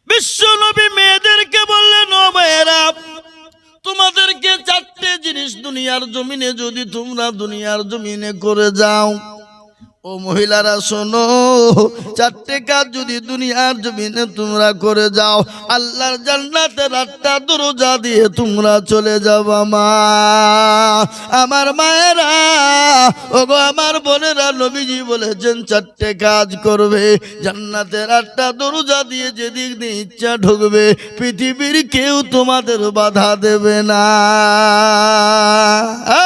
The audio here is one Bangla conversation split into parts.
বিশ্ব নবী মেয়েদেরকে বললেন, ও মেয়েরা, তোমাদেরকে চারটে জিনিস দুনিয়ার জমিনে যদি তোমরা দুনিয়ার জমিনে করে যাও, ও মহিলারা শোনো, চারটে কাজ যদি দুনিয়ার জমিনে তোমরা করে যাও, আল্লাহর জান্নাতের 8টা দরজা দিয়ে তোমরা চলে যাবা। মা, আমার মায়েরা, ওগো আমার বোনেরা, নবীজি বলেছেন চারটে কাজ করবে, জান্নাতের 8টা দরজা দিয়ে যেদিক দিয়ে ইচ্ছা ঢুকবে, পৃথিবীর কেউ তোমাদের বাধা দেবে না।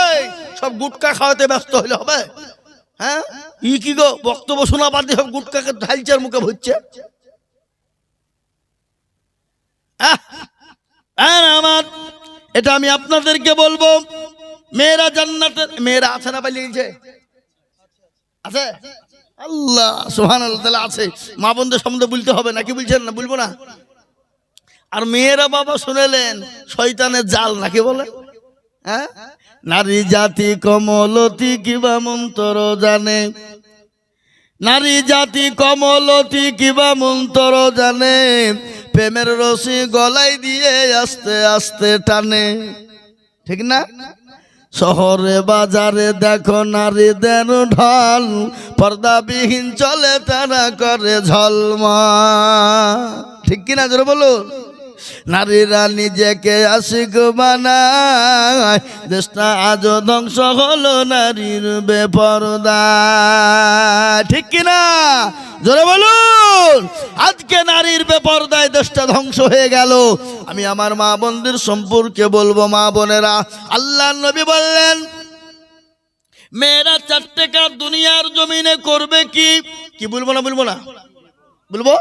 এই সব গুটকা খাওয়াতে ব্যস্ত হইলে হবে? হ্যাঁ, কি গো, বক্তব্য শোনা বাদ দিয়ে সব গুটকাকে ঢালচার মুখে ভরছে। আমার এটা আমি আপনাদেরকে বলবো, মেয়েরা জান্নাতের, মেয়েরা আছে না পালিয়েছে? আছে? আল্লাহ সুবহানাল্লাহ, তাহলে আছে। মা বোনদের সম্বন্ধে বলতে হবে নাকি? বলছেন না? বলবো না? আর মেয়েরা বাবা শুনেলেন শয়তানের জাল নাকি বলে? হ্যাঁ, নারী জাতি কমলতি কিবা মন্তর জানে, নারী জাতি কমলতি কিবা মন্তর জানে, প্রেমের রশি গলায় দিয়ে আস্তে আস্তে টানে। ঠিক না? শহরে বাজারে দেখো নারীদের ঢল, পর্দাবিহীন চলে তারা করে ঝলমা। ঠিক কিনা জোরে বলুন। নারীরা নিজেকে আশিক বানায়, দেশটা আজও ধ্বংস হলো নারীর বেপরদা। ঠিক কিনা জোরে বলুন। আজকে নারীর বেপরদায় দেশটা ধ্বংস হয়ে গেল। আমি আমার মা বোনদের সম্পর্কে বলবো, মা বোনেরা, আল্লাহর নবী বললেন মেয়েরা চারটে কাজ দুনিয়ার জমিনে করবে। কি বলবো না? বলবো না? বলবো।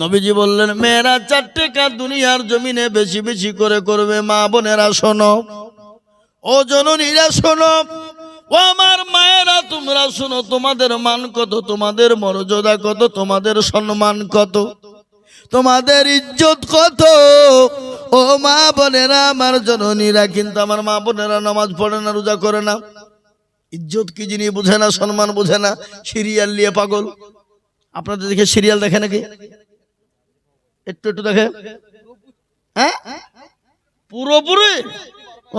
নবীজি বললেন মেয়েরা চারটে কাজ দুনিয়ার জমিনে বেশি বেশি করে করবে। মা বোনেরা শোনো, ও জননীরা শোনো, ও আমার মায়েরা তোমরা শোনো, তোমাদের মান কত, তোমাদের মর্যাদা কত, তোমাদের সম্মান কত, তোমাদের ইজ্জত কত। ও মা বোনেরা, আমার জননীরা, কিন্তু আমার মা বোনেরা নামাজ পড়ে না, রোজা করে না, ইজ্জত কি জিনিস বুঝে না, সম্মান বুঝে না, সিরিয়াল নিয়ে পাগল। আপনাদের দেখে সিরিয়াল দেখে নাকি? একটু একটু দেখে? হ্যাঁ, পুরোপুরি।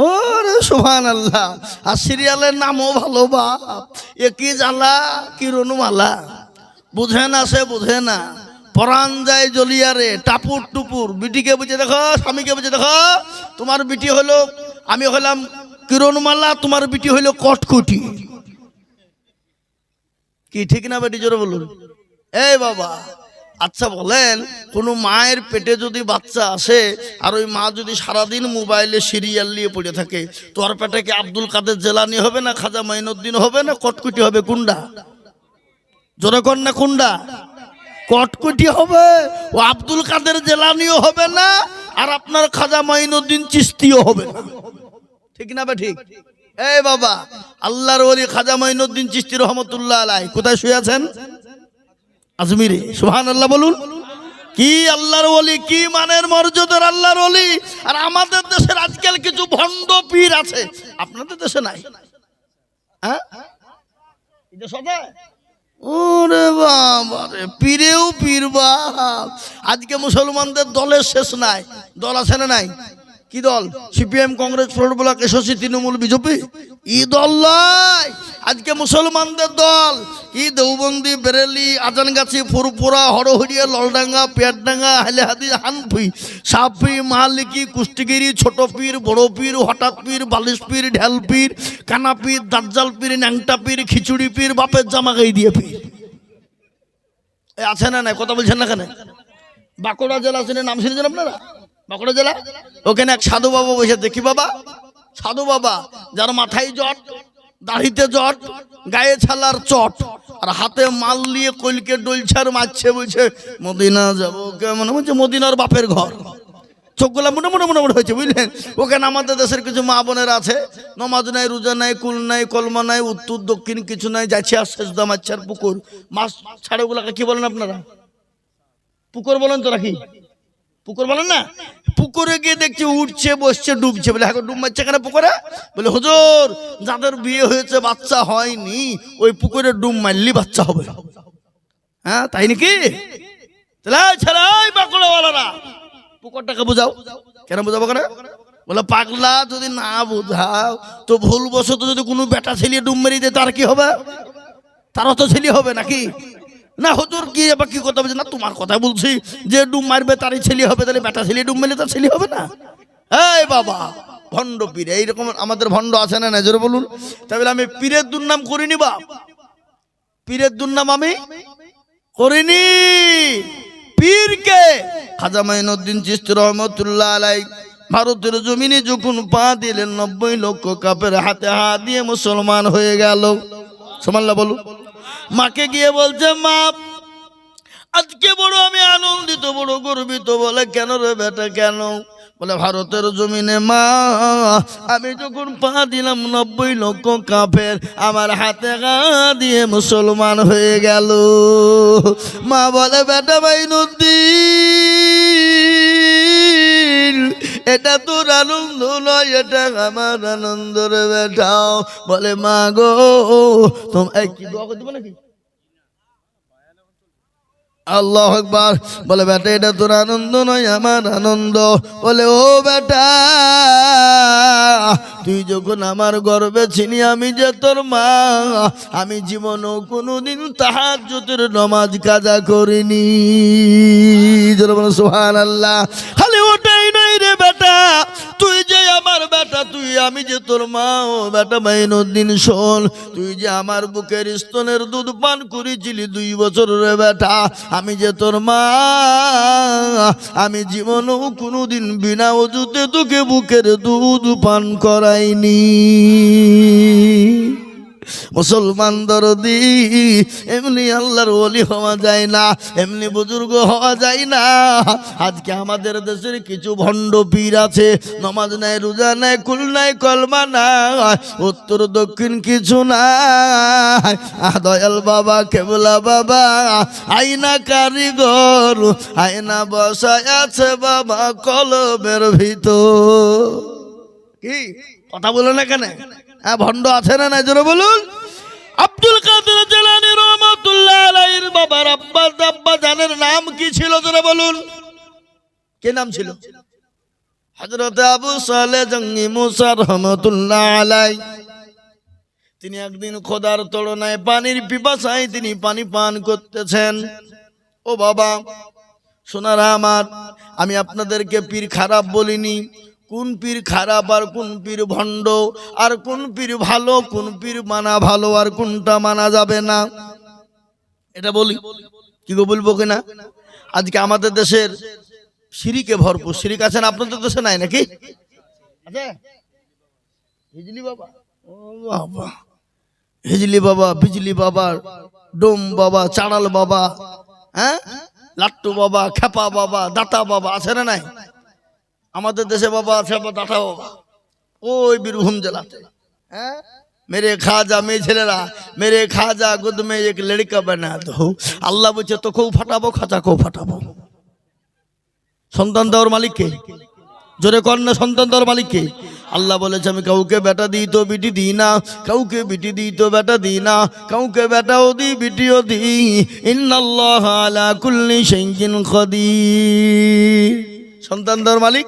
ওরে সুবহানাল্লাহ। আর সিরিয়ালের নামও ভালো বাপ, একই জ্বালা কিরণমালা। বুঝে না, সে বুঝে না, পরাণ যায় জলিয়ারে, টাপুর টুপুর। বিটিকে বুঝে দেখো, স্বামীকে বুঝে দেখো, তোমার বিটি হলো, আমি হলাম কিরণমালা, তোমার বিটি হইলো কটকুটি। কি ঠিক না বেটি? জোরে বলুন। এই বাবা, আচ্ছা বলেন, কোনো মায়ের পেটে যদি বাচ্চা আসে আর ওই মা যদি সারাদিন মোবাইলে সিরিয়াল নিয়ে পড়ে থাকে, তোর পেটে কি আব্দুল কাদের জেলানি হবে না, খাজা মাইনুদ্দিন হবে না, কটকুটি হবে? কোনটা? জোরে কর না, কোনটা? কটকুটি হবে। ও আব্দুল কাদের জেলানিও হবে না, আর আপনার খাজা মাইনুদ্দিন চিস্তিও হবে না। ঠিক না বে ঠিক? এই বাবা, আল্লাহর ওলি খাজা মাইনুদ্দিন চিস্তি রহমতুল্লাহ আলাইহি কোথায় শুয়ে আছেন? আজমিরে। সুবহানাল্লাহ বলুন। কি আল্লাহর ওলি, কি মানের মর্যাদার আল্লাহর ওলি। আর আমাদের দেশের আজকাল কিছু ভণ্ড পীর আছে, আপনাদের দেশে নাই। হ্যাঁ, এটা সদা। ওরে বাবা রে, পীরেও পীর বাপ। আজকে মুসলমানদের দলের শেষ নাই। দল আছে না নাই? কি দল? CPM, Congress, front block, SSC, Trinamool, BJP. ই দল নয় আজকে মুসলমানদের দল। কি দেওবন্দি, বেরেলি, আজানগাছি, ফুরপুরা, হরহরিয়া, ললডাঙ্গা, পেয়ারডাঙ্গা, হাইলাহাদি, হানফি, সাফি, মালিকি, কুষ্টিগিরি, ছোট পীর, বড় পীর, হঠাৎ পীর, বালিশ পীর, ঢেল পীর, কানা পীর, দাজ্জাল পীর, ন্যাংটা পীর, খিচুড়ি পীর, বাপের জামা গাই দিয়ে পীর। আছে না নাই? কথা বলছেন না কেন? বাঁকুড়া জেলা শুনে নাম শুনেছেন আপনারা? বাঁকুড়া জেলা, ওখানে এক সাধু বাবা বসে। দেখি বাবা, সাধু বাবা, যার মাথায় জট, দাড়িতে জট, গায়ে ছালার চট, আর হাতে মাল নিয়ে কইলকে ডলছার মারছে, বলছে মদিনা যাবো। মনে হচ্ছে মদিনার বাপের ঘর। চোখগুলা মোটা মোটা মোটা মোটা হয়েছে, বুঝলেন? ওখানে আমাদের দেশের কিছু মা বোনের আছে, নমাজ নাই, রোজা নাই, কুল নাই, কলমা নাই, উত্তর দক্ষিণ কিছু নাই, যাচ্ছে আর সেজদা মারছে আর পুকুর মাছ ছাড়ে। ওগুলাকে কি বলেন আপনারা? পুকুর বলেন তো নাকি? পুকুর বলেন না? পুকুরে গিয়ে দেখছি উঠছে, বসছে, ডুবছে। বলে হ্যাঁ, ডুব মারছে কেন পুকুরে? বলে হুজুর, যাদের বিয়ে হয়েছে বাচ্চা হয়নি, ওই পুকুরে ডুব মারলি বাচ্চা হবে। হ্যাঁ, তাই নাকি? বাঁকুড়াওয়ালারা টাকা বুঝাও। কেন বুঝাবো কেন? বলে পাগলা যদি না বুঝাও তো ভুলবশত যদি কোনো বেটা ছেলে ডুব মেরে দেয় তার কি হবে? তারও তো ছেলে হবে নাকি? না হুজুর কি এবার কি কথা বলছে? না তোমার কথা বলছি, যে ডুব মারবে তারই ছেলে হবে, তাহলে বেটা ছেলে ডুব মেরে তার ছেলে হবে না? এই বাবা ভণ্ড পীর এইরকম আমাদের ভণ্ড আছে না জোরে বলুন। তাহলে আমি পীরের দুর্নাম করিনি বা পীরের দুর্নাম আমি করিনি। পীরকে খাজা মাইনুদ্দিন চিশতি রহমতুল্লাহ আলাইহি ভারতের জমিনে যখন পা দিলেন 90 লক্ষ কাফের হাতে হাত দিয়ে মুসলমান হয়ে গেল। সুবহানাল্লাহ বলুন। মাকে গিয়ে বলছে মা আজকে বড় আমি আনন্দিত, বড় গর্বিত। বলে কেন রে বেটা কেন? বলে ভারতের জমিনে মা আমি যখন পা দিলাম 90 লক্ষ কাফের আমার হাতে গা দিয়ে মুসলমান হয়ে গেল। মা বলে বেটা মাইনুদ্দিন এটা তোর আনন্দ নয়, এটা আমার আনন্দ রে বেটা। বলে মা গো তোমায় কি দোয়া করে দেবো নাকি? আল্লাহু আকবার। বলে বেটা এটা তোর আনন্দ নয় আমার আনন্দ। বলে ও বেটা তুই যখন আমার গর্বে ছিলি আমি যে তোর মা, আমি জীবনও কোনোদিন তাহাজ্জুদের নামাজ কাজা করিনি। সুবহানাল্লাহ। খালি ওটাই নাই রে বেটা, তুই যে আমার বেটা, তুই আমি যে তোর মা। ও বেটা মাইনুদ্দিন শোন, তুই যে আমার বুকের স্তনের দুধ পান করেছিলি 2 বছর রে বেটা, আমি যে তোর মা, আমি জীবনেও কোনোদিন বিনা ওযুতে তোকে বুকের দুধ পান করাইনি। মুসলমান দরদি এমনি আল্লাহর ওলি হওয়া যায় না, এমনি বুজুর্গ হওয়া যায় না। আজকে আমাদের দেশের কিছু ভণ্ড পীর আছে, নামাজ নাই, রোজা নাই, কুল নাই, কলমা নাই, উত্তর দক্ষিণ কিছু নাই। দয়াল বাবা কেবলা বাবা আয়না কারিগর, আয়না বসায় আছে বাবা কলবের ভিতর। কি কথা বলো না কেন? হ্যাঁ ভণ্ড আছে না নাই জোরে বলুন। আব্দুল কাদের জিলানী রহমাতুল্লাহ আলাইহির বাবার আব্বা জানের নাম কি ছিল জোরে বলুন? কি নাম ছিল? হযরত আবু সালেহ জঙ্গি মুসা রহমাতুল্লাহ আলাইহি। তিনি একদিন খোদার তড়নায় পানির পিপাসায় তিনি পানি পান করতেছেন। ও বাবা সোনারা আমার, আমি আপনাদেরকে পীর খারাপ বলিনি। কোন পীর খারাপ আর কোন পীর ভণ্ড, আর কোন পীর ভালো, কোন পীর মানা ভালো আর কোনটা মানা যাবে না, এটা বলি। কি গো বলবো কিনা? আজকে আমাদের দেশের শিরিকে ভরপুর। শিরিক আছেন আপনাদের দেশে নাই নাকি? আছে হিজলি বাবা, ও বাবা হিজলি বাবা, বিজলি বাবা, ডোম বাবা, চাড়াল বাবা, হ্যাঁ লাট্টু বাবা, খেপা বাবা, দাতা বাবা আছে না নাই? আমাদের দেশে বাবা আছে, দাতা বাবা ওই বীরভূম জেলাতে। হ্যাঁ मेरे खाजा মেয়ে ছেলেরা मेरे खाजा गुद में एक लड़का बना दो। আল্লাহ বলছে তোকেও ফাটাবো, খাজাকেও ফাটাবো। সন্তান দেওয়ার মালিক কে? জোরে কন্যা সন্তান দেওয়ার মালিক কে? আল্লাহ বলেছে আমি কাউকে বেটা দিই তো বিটি দিই না, কাউকে বিটি দিই তো বেটা দিই না, কাউকে বেটাও দিই বিটিও দিই। ইন্নাল্লাহ আলা কুল্লি শাইইন কাদির। সন্তান দেওয়ার মালিক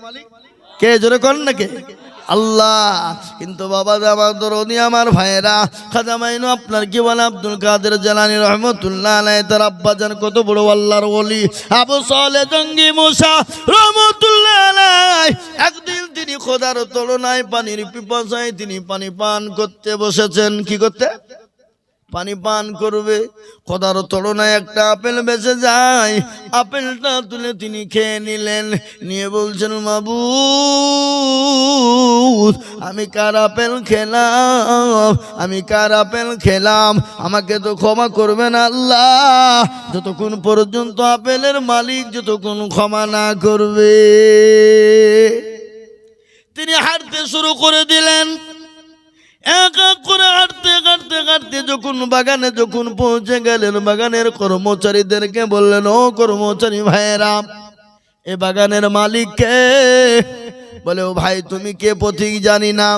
কে? জোরে কন্যা কে? আল্লাহ। কিন্তু বাবা আমার দরদি আমার ভাইয়েরা, খাজা মাইনু আপনার কি বলে আব্দুল কাদের জিলানী রহমাতুল্লাহ আলাইহি তার আব্বাজান কত বড় আল্লাহর ওলি আবু সালেহ জঙ্গি মুসা রহমাতুল্লাহ আলাইহি। একদিন তিনি খোদার তড়নায় পানির পিপাসায় তিনি পানি পান করতে বসেছেন। কি করতে? পানি পান করবে। খোদার তড়নায় একটা আপেল বেঁচে যায়, আপেলটা তুলে তিনি খেয়ে নিলেন। নিয়ে বলছেন মাবুদ আমি কার আপেল খেলাম, আমি কার আপেল খেলাম, আমাকে তো ক্ষমা করবেন আল্লাহ, যতক্ষণ পর্যন্ত আপেলের মালিক যতক্ষণ ক্ষমা না করবে। তিনি হাঁটতে শুরু করে দিলেন। এক এক করে হাঁটতে হাঁটতে হাঁটতে যখন বাগানে যখন পৌঁছে গেলেন, বাগানের কর্মচারীদেরকে বললেন ও কর্মচারী ভাইয়েরা, এ বাগানের মালিককে, বলে ও ভাই তুমি কে পথিক জানি না,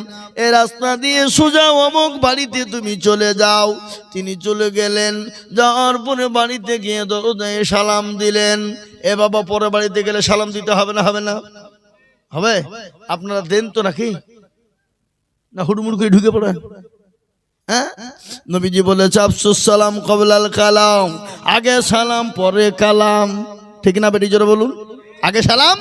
এ রাস্তা দিয়ে সোজা অমুক বাড়িতে তুমি চলে যাও। তিনি চলে গেলেন, যাওয়ার পরে বাড়িতে গিয়ে দরজায় সালাম দিলেন। এ বাবা পরে বাড়িতে গেলে সালাম দিতে হবে না? হবে না? হবে। আপনারা দেন তো নাকি না হুড়মুড় করে ঢুকে পড়েন? হ্যাঁ, নবীজি বলেছে আফসুস সালাম কবলাল কালাম, আগে সালাম পরে কালাম। ঠিক না বেটি, জোরে বলুন। আগে সালাম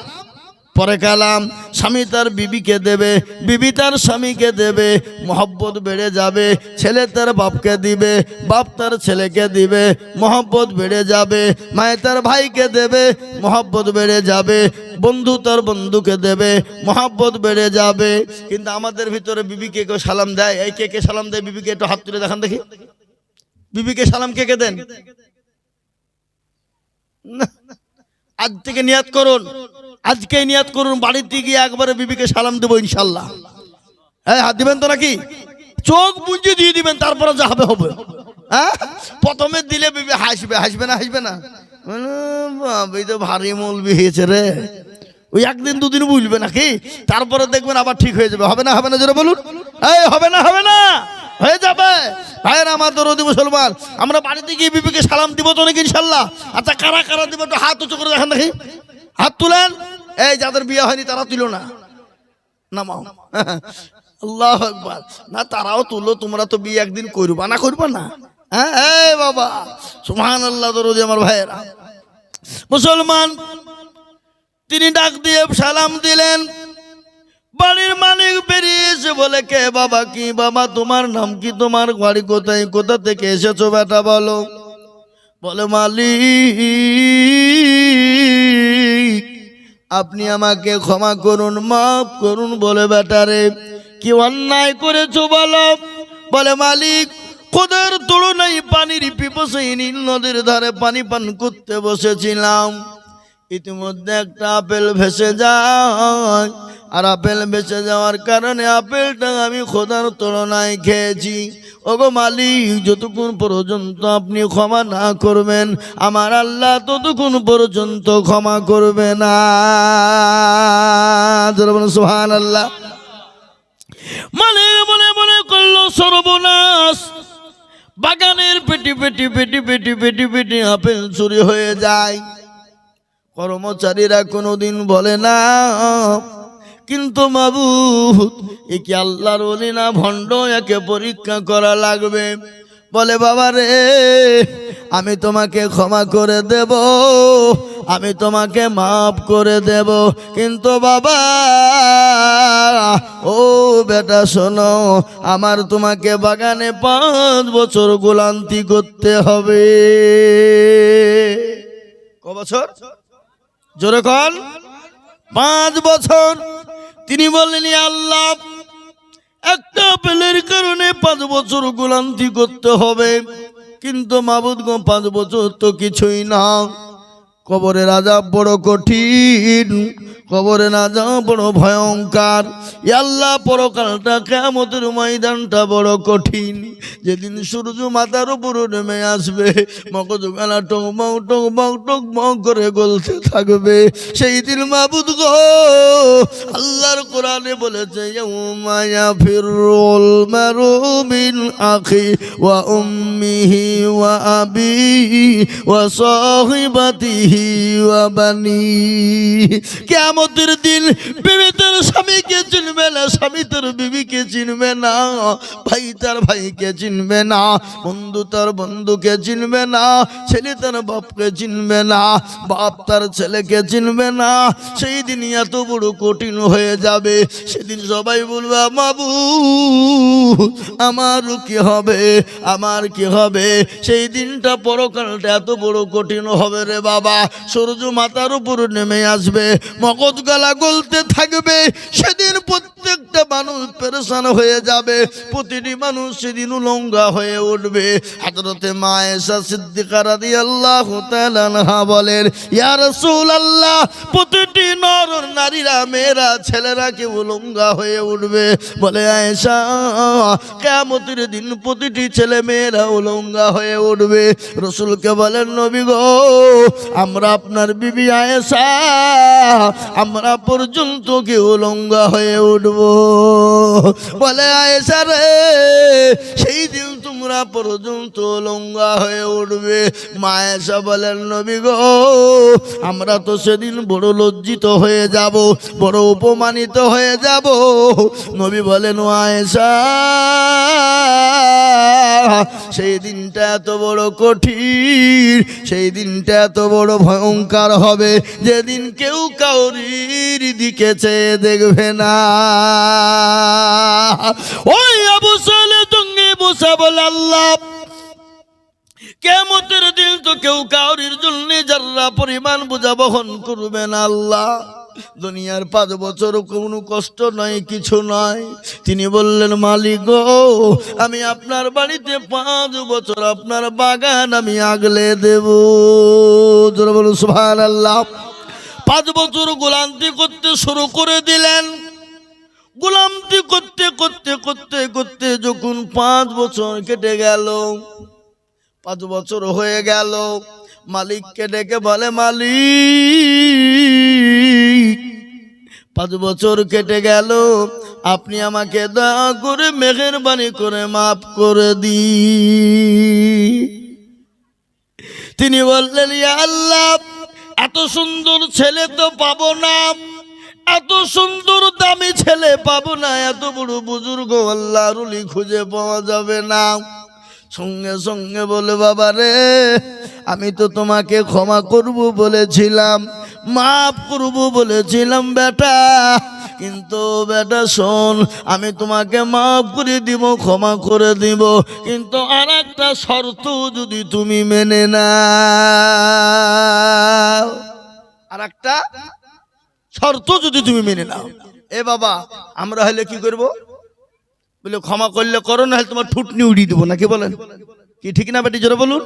পরে কালাম। স্বামী তার বিবিকে দেবে, বিবি তার স্বামীকে দেবে, মহব্বত বেড়ে যাবে। ছেলে তার বাপকে দিবে, বাপ তার ছেলেকে দিবে, মহব্বত বেড়ে যাবে। মায়ে তার ভাইকে দেবে, মহব্বত বেড়ে যাবে। বন্ধু তার বন্ধুকে দেবে, মহব্বত বেড়ে যাবে। কিন্তু আমাদের ভিতরে বিবিকে কেউ সালাম দেয়? এই কে কে সালাম দেয় বিবিকে? একটু হাত তুলে দেখান দেখি। বিবিকে সালাম কে কে দেন? না, আজ থেকে নিয়াত করুন, আজকেই নিয়াত করুন, বাড়িতে গিয়ে একবারে বিবিকে সালাম দেবো ইনশাল্লাহ। হ্যাঁ, হাত দিবেন তো নাকি? চোখ বুঝে দিয়ে দিবেন, তারপরে যা হবে হবে। হ্যাঁ, প্রথমে দিলে বিবি হাসবে, হাসবে না? হাসবে না? এই তো ভারী মৌলবি হয়েছে রে, ওই একদিন দুদিন বুঝবে নাকি, তারপরে দেখবেন আবার ঠিক হয়ে যাবে। হবে না? হবে না? জোরে বলুন। এই হবে না? হবে না? হয়ে যাবে। ভাইয়েরা আমার দরদি মুসলমান, আমরা বাড়িতে গিয়ে বিবিকে সালাম দিব তো নাকি ইনশাল্লাহ? আচ্ছা, কারা কারা দিব একটু হাত উঁচু করে দেখেন দেখি। হাত তুলেন। এই যাদের বিয়ে হয়নি তারা তুলো না, নামাও। আল্লাহু আকবার। না তারাও তুলো, তোমরা তো বিয়ে একদিন করবা না? করবা না? হ্যাঁ, এই বাবা সুবহানাল্লাহ। দরদি আমার ভাইয়েরা মুসলমান, তিনি ডাক দিয়ে সালাম দিলেন। বাড়ির মালিক বেরিয়ে এসে বলে, কে বাবা? কি বাবা, তোমার নাম কি? তোমার বাড়ি কোথায়? কোথা থেকে এসেছো বেটা বলো? বলে মালিক আপনি আমাকে ক্ষমা করুন, মাফ করুন। বলে বেটারে কি অন্যায় করেছো বলো? বলে মালিক খোদার তুলনায় পানির পিপাসায় নীল নদীর ধারে পানি পান করতে বসেছিলাম, ইতিমধ্যে একটা আপেল ভেসে যায়, আর আপেল ভেসে যাওয়ার কারণে আপেলটা আমি খোদার তুলনায় খেয়েছি। ওগো মালিক, যতক্ষণ পর্যন্ত আপনি ক্ষমা না করবেন আমার আল্লাহ ততক্ষণ পর্যন্ত ক্ষমা করবে না। সুবহানাল্লাহ। মালিক মনে মনে করলো সর্বনাশ, বাগানের পেটি পেটি পেটি পেটি পেটি পেটি আপেল চুরি হয়ে যায়। কর্মচারীরা কোনোদিন বলে না, কিন্তু মাবুদ এ কি আল্লাহর ওলি না ভণ্ড? একে পরীক্ষা করা লাগবে। বলে বাবা রে, আমি তোমাকে ক্ষমা করে দেব, আমি তোমাকে মাফ করে দেব, কিন্তু বাবা ও বেটা শোনো, আমার তোমাকে বাগানে 5 বছর গোলান্তি করতে হবে। ক বছর? জোরে কন। 5 বছর। তিনি বললেন আল্লাহ একটা আপেলের কারণে 5 বছর গোলান্তি করতে হবে, কিন্তু মাবুদ গো 5 বছর তো কিছুই না। কবরের আযাব বড় কঠিন, কবরের আযাব বড় ভয়ঙ্কর। আল্লাহ পরকালটা কিয়ামতের ময়দানটা বড় কঠিন। যেদিন সূর্য মাথার উপর নেমে আসবে, মগজগালা টকবক টকবক টকবক করে গলতে থাকবে, সেই দিন মাবুদ গো আল্লাহর কোরআনে বলেছে ইয়াউমা ইয়াফিরুল মারু মিন আখি ওয়া উম্মিহি ওয়া আবিহি ওয়া সাহিবাতিহি ওয়া বানি। কিয়ামতের দিন বিবি তার স্বামীকে চিনবে না, স্বামী তার বিবিকে চিনবে না, ভাই তার ভাইকে চিনবে না, বন্ধু তার বন্ধুকে চিনবে না, ছেলে তার বাপকে চিনবে না, বাপ তার ছেলেকে চিনবে না। সেই দিন এত বড় কঠিন হয়ে যাবে, সেদিন সবাই বলবে মাবুদ আমার কি হবে, আমার কি হবে। সেই দিনটা পরকালটা এত বড় কঠিন হবে রে বাবা। সূর্য মাথার উপর নেমে আসবে, মগজ গালা গলতে থাকবে, সেদিন প্রত্যেক প্রত্যেকটা মানুষ পেরেশান হয়ে যাবে, প্রতিটি মানুষ সেদিন উলঙ্গা হয়ে উঠবে। হযরতে মা আয়েশা সিদ্দিকা রাদিয়াল্লাহু তাআলা আনহা বলেন, ইয়া রাসূলুল্লাহ, প্রতিটি নর নারীরা, মেয়েরা, ছেলেরা কি উলঙ্গা হয়ে উঠবে? বলে আয়েশা, কিয়ামতের দিন প্রতিটি ছেলে মেয়েরা উলঙ্গা হয়ে উঠবে। রাসূলকে বলেন, নবী গো, আমরা আপনার বিবি আয়েশা, আমরা পর্যন্ত কি উলঙ্গা হয়ে উঠব? বলে আয়েশা রে, সেই দিন তোমরা পর্যন্ত উলঙ্গা হয়ে উঠবে। মা আয়েশা বলেন, নবী গো, আমরা তো সেদিন বড় লজ্জিত হয়ে যাব, বড় অপমানিত হয়ে যাব। নবী বলেন, ও আয়েশা, সেই দিনটা এত বড় কঠিন, সেই দিনটা এত বড় ভয়ঙ্কর হবে, যেদিন কেউ কাউরির দিকে চেয়ে দেখবে না। ওই আবু সালে জঙ্গি মুসা বলে, আল্লাহ, কিয়ামতের দিন তো কেউ কাউরির জন্য যারা পরিমাণ বোঝা বহন করবে না। আল্লাহ, দুনিয়ার 5 বছর কোনো কষ্ট নয়, কিছু নয়। তিনি বললেন, মালিক গো, আমি আপনার বাড়িতে 5 বছর আপনার বাগান আমি আগলে দেব। জোরে বলুন সুবহানাল্লাহ। 5 বছর গোলামি করতে শুরু করে দিলেন। গোলামি করতে করতে করতে করতে যখন 5 বছর কেটে গেল, 5 বছর হয়ে গেল, মালিককে ডেকে বলে, মালিক, 5 বছর কেটে গেল, আপনি আমাকে দয়া করে মেহেরবানি করে মাফ করে দিন। তিনি বললেন, ইয়া আল্লাহ, এত সুন্দর ছেলে তো পাবো না, এত সুন্দর দামি ছেলে পাবো না, এত বড় বুজুর্গ আল্লাহর ওলি খুঁজে পাওয়া যাবে না। সঙ্গে সঙ্গে বলে, বাবা রে, আমি তো তোমাকে ক্ষমা করব বলেছিলাম, মাফ করব বলেছিলাম বেটা, কিন্তু বেটা শোন, আমি তোমাকে মাফ করে দিব, ক্ষমা করে দিব, কিন্তু আর একটা শর্ত যদি তুমি মেনে নাও, আর একটা শর্ত যদি তুমি মেনে নাও। এ বাবা, আমরা হলে কি করব? বলে, ক্ষমা করলে করো, না হলে তোমার ঠুটনি উড়িয়ে দেবো, নাকি বলেন? কি ঠিক না বেটি? জোরে বলুন।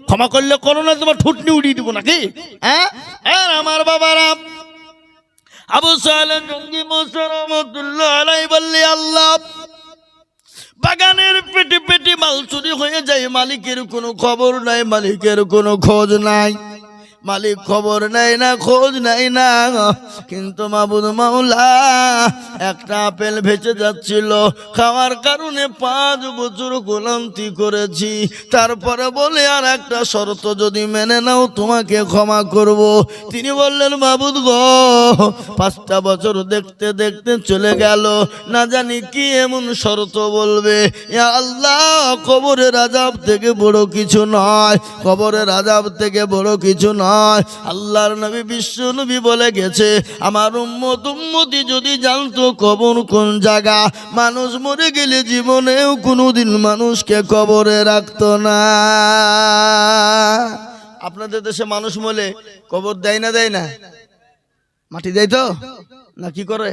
ক্ষমা করলে করো, না তোমার ঠুটনি উড়িয়ে দেবো, নাকি? হ্যাঁ, আমার বাবারা, আবু সালেহ জঙ্গি মুসা রাহমাতুল্লাহ আলাইহি বললে, আল্লাহ, বাগানের পেটি পেটি মাল চুরি হয়ে যায়, মালিকের কোনো খবর নাই, মালিকের কোনো খোঁজ নাই, মালিক খবর নেয় না, খোঁজ নেয় না। কিন্তু মাবুদ মাওলা, একটা আপেল ভেসে যাচ্ছিল, খাওয়ার কারণে 5 বছর গোলামি করেছি, তারপরে বলে আর একটা শর্ত যদি মেনে নাও তোমাকে ক্ষমা করব। তিনি বললেন, মাবুদ গো, 5টা বছর দেখতে দেখতে চলে গেল, না জানি কি এমন শর্ত বলবে। ইয়া আল্লাহ, কবরের আযাব থেকে বড় কিছু নয়, কবরের আযাব থেকে বড় কিছু নয়। আল্লাহর নবী, বিশ্ব নবী বলে গেছে, আমার উম্মতি যদি জানতো কবর কোন জায়গা, মানুষ মরে গেলে জীবনেও কোনোদিন মানুষকে কবরে রাখতো না। আপনাদের দেশে মানুষ মরে কবর দেয় না? দেয় না? মাটি দেয় তো না? কি করে?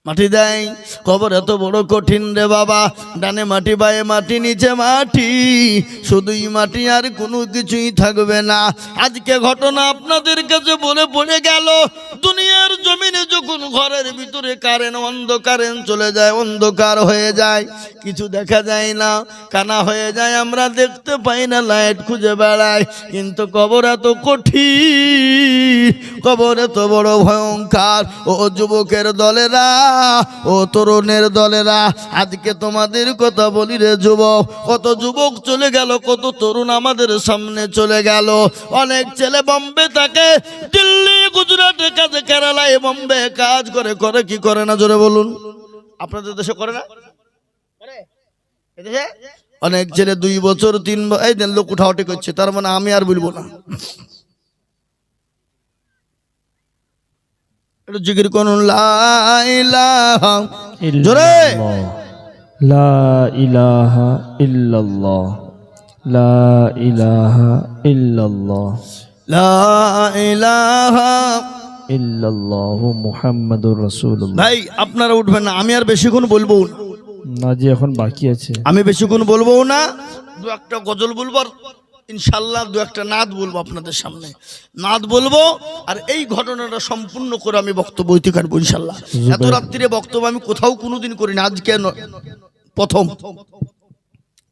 মাটি দেয়। কবর এত বড় কঠিন রে বাবা, ডানে মাটি, বায়ে মাটি, নিচে মাটি, শুধুই মাটি, আর কোনো কিছুই থাকবে না। আজকে ঘটনা আপনাদের কাছে বলে পড়ে গেল, দুনিয়ার জমিনে যখন ঘরের ভিতরে কারেন্ট, অন্ধকারেন্ট চলে যায়, অন্ধকার হয়ে যায়, কিছু দেখা যায় না, কানা হয়ে যায়, আমরা দেখতে পাই না, লাইট খুঁজে বেড়াই। কিন্তু কবর এত কঠিন, কবর এত বড় ভয়ঙ্কর। ও যুবকের দলেরা, ও তরুণের দলেরা, আজকে তোমাদের কথা বলি রে যুবক, কত যুবক চলে গেল, কত তরুণ আমাদের সামনে চলে গেল। অনেক ছেলে বোম্বে থাকে, দিল্লি, গুজরাটে কাজে, কেরালায়, বোম্বে কাজ করে, করে কি করে না? জোরে বলুন। আপনাদের দেশে করে না? অনেক ছেলে 2 বছর 3 বছর, এই দেন লোক উঠাউটি করছে, তার মানে আমি আর বলবো না। জিকির করুন, লা ইলাহা জোরে, লা ইলাহা ইল্লাল্লাহ, লা ইলাহা ইল্লাল্লাহ, লা ইলাহা ইল্লাল্লাহু মুহাম্মাদুর রাসূলুল্লাহ। ভাই আপনারা উঠবেন না, আমি আর বেশিক্ষণ বলবো না, না জি এখন বাকি আছে। আমি বেশিক্ষণ বলবো না। দু একটা গজল বলবো আর ইনশাল্লাহ দু একটা নাদ বলবো আপনাদের সামনে, নাদ বলবো আর এই ঘটনাটা সম্পূর্ণ করে আমি বক্তব্য হইতে কাটবো ইনশাল্লাহ। এত রাত্রিরে বক্তব্য আমি কোথাও কোনোদিন করিনি, আজকে প্রথম।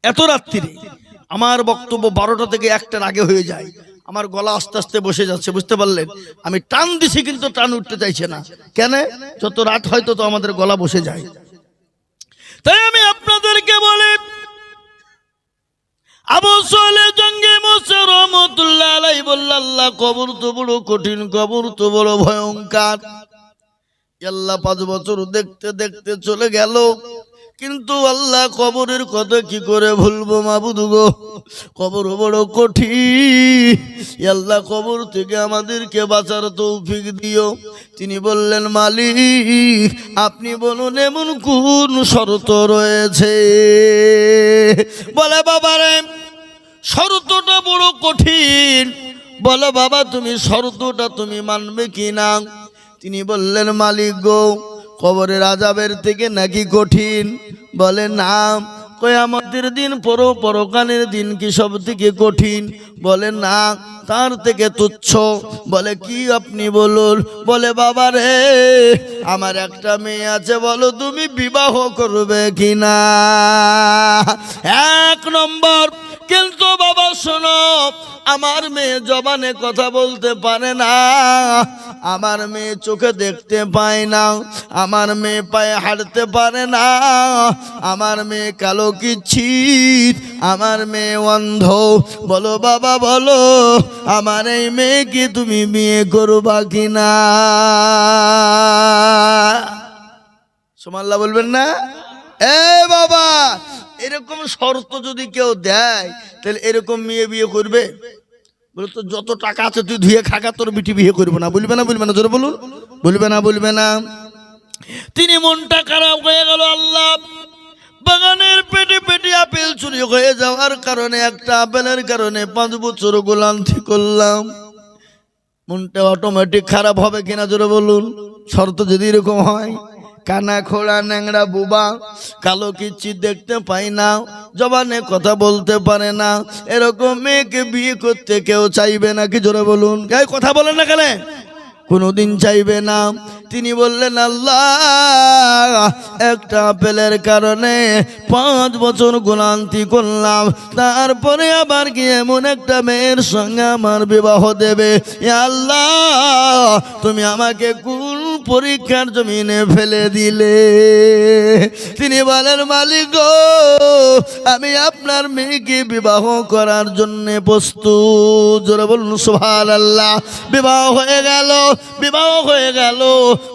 এত রাত্রিরে আমার বক্তব্য 12টা থেকে 1টার আগে হয়ে যায়, আমার গলা আস্তে আস্তে বসে যাচ্ছে, বুঝতে পারলেন? আমি টান দিছি কিন্তু টান উঠতে চাইছে না, কেন? যত রাত হয় তত আমাদের গলা বসে যায়। তাই আমি আপনাদেরকে বলি, আবু সালেহ জঙ্গি মুসা রহমাতুল্লাহ আলাইহি বললেন, আল্লাহ কবর তো বড় কঠিন, কবর তো বড় ভয়ঙ্কর। আল্লাহ 5 বছর দেখতে দেখতে চলে গেল, কিন্তু আল্লাহ কবরের কথা কি করে ভুলবো মাবুদ গো, কবর বড় কঠিন। আল্লাহ কবর থেকে আমাদেরকে বাঁচার তৌফিক দিও। তিনি বললেন, মালিক আপনি বলুন এমন কোন শর্ত রয়েছে? বলে, বাবারে শর্তটা বড় কঠিন। বলে, বাবা তুমি শর্তটা তুমি মানবে কি না? তিনি বললেন, মালিক গো কবরের আযাবের থেকে নাকি কঠিন? বলে, না। কিয়ামতের দিন পরকালের দিন কি সব থেকে কঠিন? বলে, না, তার থেকে তুচ্ছ। বলে, কি আপনি বলুন? বলে, বাবা রে আমার একটা মেয়ে আছে, বলো তুমি বিবাহ করবে কিনা? 1 নম্বর। কিন্তু বাবা শোনো, আমার মেয়ে জবানে কথা বলতে পারে না, আমার মেয়ে চোখে দেখতে পায় না, আমার মেয়ে পায়ে হাঁটতে পারে না, আমার মেয়ে কালো কিচ্ছিত, আমার মেয়ে অন্ধ। বলো বাবা বলো, আমার এই মেয়েকে তুমি বিয়ে করবা কিনা? সুবহানাল্লাহ বলবেন না? এ বাবা, এরকম শর্ত যদি কেউ দেয় তাহলে এরকম মেয়ে বিয়ে করবে? বলে, তো যত টাকা আছে তুই ধুয়ে খাকা, তোর বিটি বিয়ে করবে না। বলবে না? বলবে না? জোরে বলুন, বলবে না? বলবে না? তিনি মনটা খারাপ হয়ে গেল। আল্লাহ বাগানের পেটে পেটে আপেল চুরি হয়ে যাওয়ার কারণে, একটা আপেলের কারণে 5 বছর গোলামি করলাম। মনটা অটোমেটিক খারাপ হবে কিনা জোরে বলুন? শর্ত যদি এরকম হয়, কানা খোড়া ন্যাংরা বুবা, কালো কিচ্ছি দেখতে পাই না, জবানে কথা বলতে পারে না, এরকম মেয়েকে বিয়ে করতে কেউ চাইবে নাকি জোরে বলুন? গায়ে কথা বলেন না কেন? কোনোদিন চাইবে না। তিনি বললেন, আল্লাহ একটা আপেলের কারণে 5 বছর গোলামি করলাম, তারপরে আবার কি এমন একটা মেয়ের সঙ্গে আমার বিবাহ দেবে? ইয়া আল্লাহ তুমি আমাকে কোন পরীক্ষার জমিনে ফেলে দিলে? তিনি বলেন, মালিক গো আমি আপনার মেয়েকে বিবাহ করার জন্য প্রস্তুত। জোরে বলুন সুবহানাল্লাহ। বিবাহ হয়ে গেল, বিবাহ হয়ে গেল।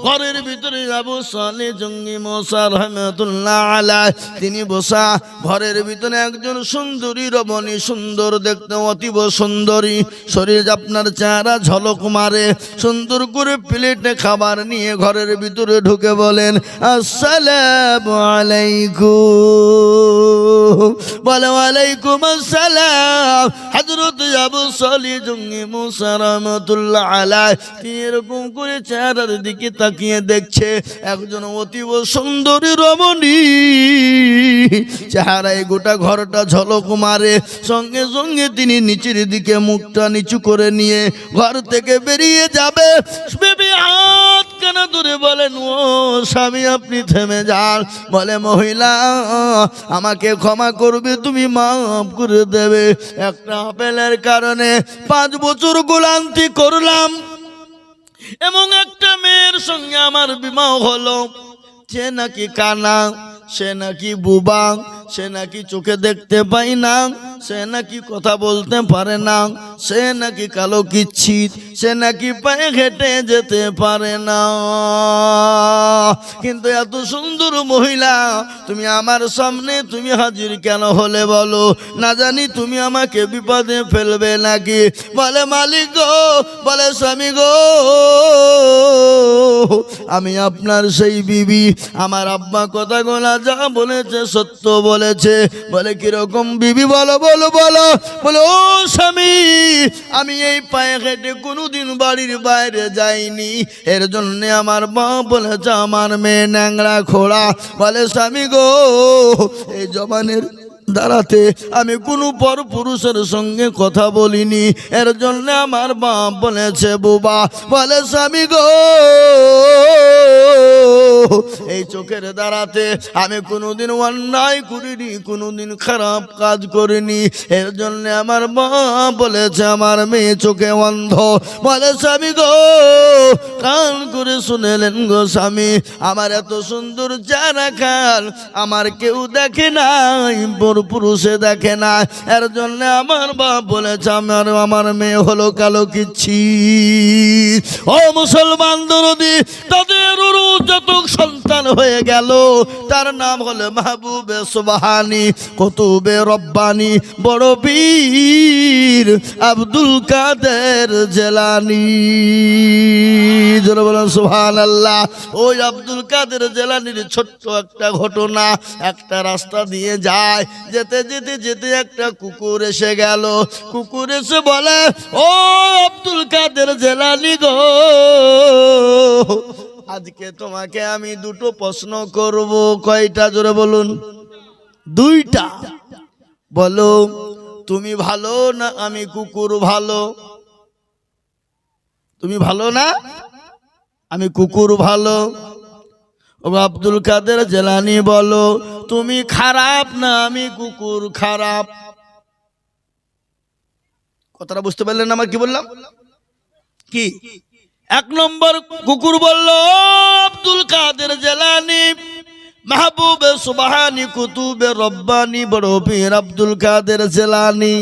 ঘরের ভিতরে আবু সালেহ জঙ্গি মুসা রহমাতুল্লাহ আলাইহি তিনি বসা। ঘরের ভিতরে একজন সুন্দরী রমণী, সুন্দর দেখতে, অতীব সুন্দরী, শরীর আপনার চেহারা ঝলক মারে। সুন্দর করে প্লেটে খাবার নিয়ে ঘরের ভিতরে ঢুকে বলেন, আসসালামু আলাইকুম। বলে, ওয়ালাইকুম আসসালাম। হযরত আবু সালেহ জঙ্গি মুসা রহমাতুল্লাহ আলাইহি এরকম করে চেহারার দিকে তাকিয়ে দেখছে একজন অতীব সুন্দরী রমণী, চেহারায় গোটা ঘরটা ঝলক মারে। সঙ্গে সঙ্গে তিনি নিচের দিকে মুখটা নিচু করে নিয়ে ঘর থেকে বেরিয়ে যাবে। বেবি হাত কেন ধরে বলেন, ও স্বামী আপনি থেমে যান। বলে, মহিলা আমাকে ক্ষমা করবে, তুমি মাফ করে দেবে। একটা আপেলের কারণে 5 বছর গোলামি করলাম, এবং একটা মেয়ের সঙ্গে আমার বিবাহ হলো। সে নাকি কানা, সে নাকি বুবা, সে নাকি চোখে দেখতে পাই না, সে নাকি কথা বলতে পারে না, সে নাকি কালো কিচ্ছিত, সে নাকি পায়ে হেঁটে যেতে পারে না। কিন্তু এত সুন্দর মহিলা তুমি আমার সামনে তুমি হাজির কেন হলে বলো? না জানি তুমি আমাকে বিপদে ফেলবে নাকি? বলে, মালিক গো, বলে স্বামী গো আমি আপনার সেই বিবি। আমার আব্বা কথাগুলা যা বলেছে সত্য বলেছে। বলে কিরকম বিবি বলো বলো বলো। বলে ও স্বামী, আমি এই পায়ে হেঁটে কোনোদিন বাড়ির বাইরে যাইনি, এর জন্য আমার বাপ বলেছে আমার মেয়ে ন্যাংরা খোড়া। বলে স্বামী গো, এই জবানের দাঁড়াতে আমি কোনো পর পুরুষের সঙ্গে কথা বলিনি, এর জন্য আমার বাপ বলেছে বোবা। বলে স্বামী গো, এই চোখের দ্বারাতে আমি কোনোদিন অন্যায় করিনি, কোনোদিন খারাপ কাজ করিনি, এর জন্য আমার বাপ বলেছে আমার মেয়ে চোখে অন্ধ। বলে স্বামী গো, কান করে শুনেলেন গো স্বামী, আমার এত সুন্দর চেহারা খাল আমার কেউ দেখে নাই, পুরুষে দেখে না, এর জন্য আমার বাপ বলেছে আমার মেয়ে হলো কালো কিচ্ছি। ও মুসলমান দরদি, তাদের যত সন্তান হয়ে গেল তার নাম হলো মাহবুবে সুবহানি, কুতুবে রব্বানি, বড় পীর আব্দুল কাদের জেলানি। সুবহানাল্লাহ। ওই আব্দুল কাদের জেলানির ছোট্ট একটা ঘটনা, একটা রাস্তা দিয়ে যায়, যেতে যেতে যেতে একটা কুকুর এসে গেল। কুকুর এসে বলে, ও আব্দুল কাদের জেলানি গো, আজকে তোমাকে আমি দুটো প্রশ্ন করব। কয়টা? জোরে বলুন। দুইটা। বলো, তুমি ভালো না আমি কুকুর ভালো? তুমি ভালো না আমি কুকুর ভালো? ও আব্দুল কাদের জেলানি বলো, তুমি খারাপ না আমি কুকুর খারাপ? কথাটা বুঝতে পারলেন আমার কি বললাম? কি? এক নম্বর কুকুর বলল, আব্দুল কাদের জেলানি, মাহবুবে সুবহানি, কুতুবে রব্বানি, বড় পীর আব্দুল কাদের জেলানি,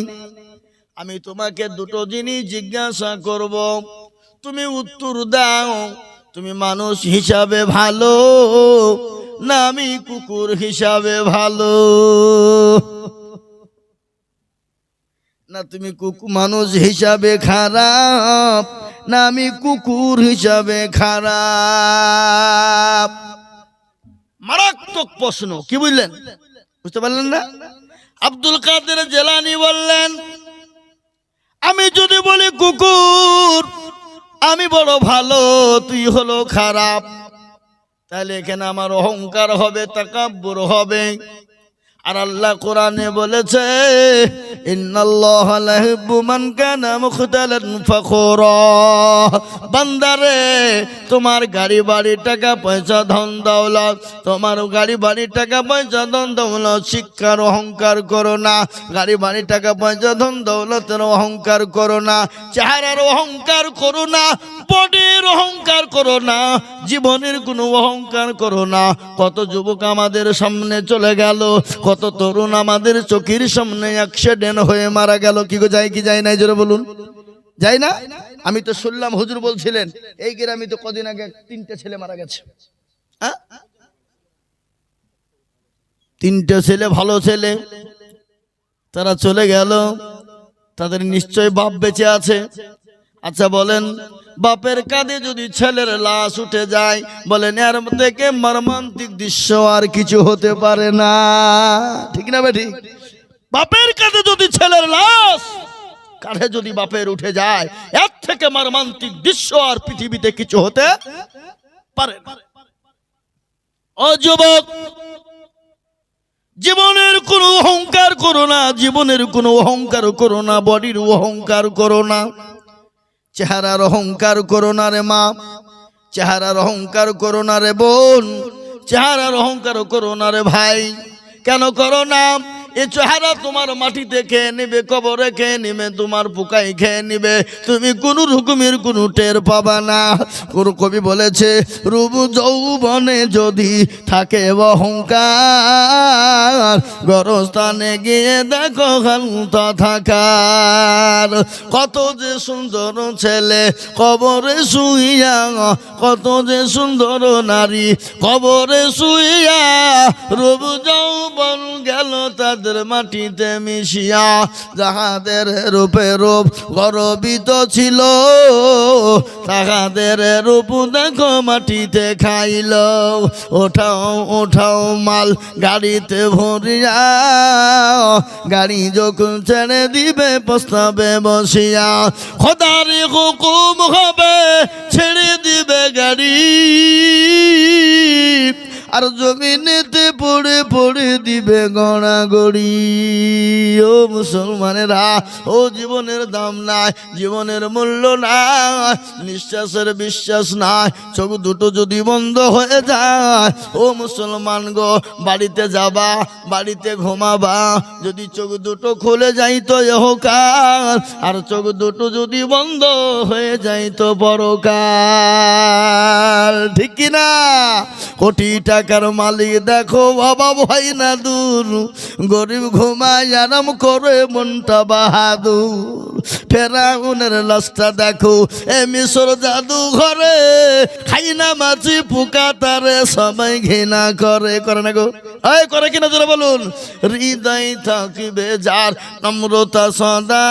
আমি তোমাকে দুটো জিনিস জিজ্ঞাসা করব, তুমি উত্তর দাও। তুমি মানুষ হিসাবে ভালো না আমি কুকুর হিসাবে ভালো? না তুমি মানুষ হিসাবে খারাপ না আমি কুকুর হিসাবে খারাপ? মারাত্মক প্রশ্ন। কি বুঝলেন? বুঝতে পারলেন না? আব্দুল কাদের জেলানি বললেন, আমি যদি বলি কুকুর আমি বড় ভালো, তুই হলো খারাপ, তাহলে এখানে আমার অহংকার হবে, তাকাব্বুর হবে। আর আল্লাহ কোরআনে বলেছে, ইন্নাল্লাহা লা ইউহিব্বু মান কানা মুখতালান ফাখুরা। বান্দারে, তোমার গাড়ি বাড়ি টাকা পয়সা ধন দৌলত, তোমার গাড়ি বাড়ি টাকা পয়সা ধন দৌলত শিক্ষার অহংকার করো না, গাড়ি বাড়ি টাকা পয়সা ধন দৌলতের অহংকার করো না, চেহারার অহংকার করো না, বডির অহংকার করো না, জীবনের কোনো অহংকার করো না। কত যুবক আমাদের সামনে চলে গেল, কত তরুণ আমাদের চোখের সামনে অ্যাক্সিডেন্ট হয়ে মারা গেল। কি গো, যায় কি যায় না? জোরে বলুন। যায় না? আমি তো শুনলাম হুজুর বলছিলেন এই গ্রামে তো কদিন আগে 3টে ছেলে মারা গেছে। হ্যাঁ, 3টে ছেলে, ভালো ছেলে, তারা চলে গেল, তাদের নিশ্চয় বাপ বেঁচে আছে। আচ্ছা বলেন, বাপের কাঁধে যদি ছেলের লাশ উঠে যায়, বলেন এর থেকে মর্মান্তিক দৃশ্য আর কিছু হতে পারে না? ঠিক না বেঠিক? বাপের কাঁধে যদি ছেলের লাশ কাঁধে যদি বাপের উঠে যায়, এর থেকে মর্মান্তিক দৃশ্য আর পৃথিবীতে কিছু হতে পারে না। ও যুবক, জীবনের কোনো অহংকার করো না, জীবনের কোনো অহংকার করো না, বডির অহংকার করো না, চেহারার অহংকার করো না রে মা, চেহারার অহংকার করো না রে বোন, চেহারার অহংকার করো না রে ভাই। কেন করো না? এই চেহারা তোমার মাটিতে খেয়ে নিবে, কবরে খেয়ে নিবে, তোমার পোকায় খেয়ে নিবে, তুমি কোনো রকমের কোনো টের পাবা না। কোন কবি বলেছে, রূপ যৌবনে যদি থাকে অহংকার, গরস্থানে গিয়ে দেখো হালত থাকার। কত যে সুন্দর ছেলে কবরে শুইয়া, কত যে সুন্দর নারী কবরে শুইয়া, রূপ যৌবন গেল তাদের যাদের মাটিতে মিশিয়া যাহাদের রূপে রূপ গর্বিত ছিল, তাহাদের রূপ দেখো মাটিতে খাইল। ওঠাও ওঠাও মাল গাড়িতে ভরিয়া, গাড়ি যখন ছেড়ে দিবে প্রস্তাবে বসিয়া, খোদার হুকুম হবে ছেড়ে দিবে গাড়ি, আর জমিনেতে পড়ে পড়ে দিবে গড়াগড়ি। ও মুসলমানেরা, ও জীবনের দাম নাই, জীবনের মূল্য নাই, নিঃশ্বাসের বিশ্বাস নাই, চোখ দুটো যদি বন্ধ হয়ে যায়, ও মুসলমান গো, বাড়িতে যাবা, বাড়িতে ঘুমাবা, যদি চোখ দুটো খুলে যাইতো ইহকাল, আর চোখ দুটো যদি বন্ধ হয়ে যাইতো পরকাল। ঠিক কিনা? কোটি টাকার মালিক দেখো অভাব হয় না দূর, গরিব ঘুমায় আরাম করে মনটা বাহাদুর। ফেরাউনের লাশটা দেখো এ মিশর জাদু ঘরে, খাই না মাছি পোকা তারে সবাই ঘৃণা করে। করে না গো? এই করে কিনা জোরে বলুন। হৃদয় থাকিবে যার নম্রতা সদা,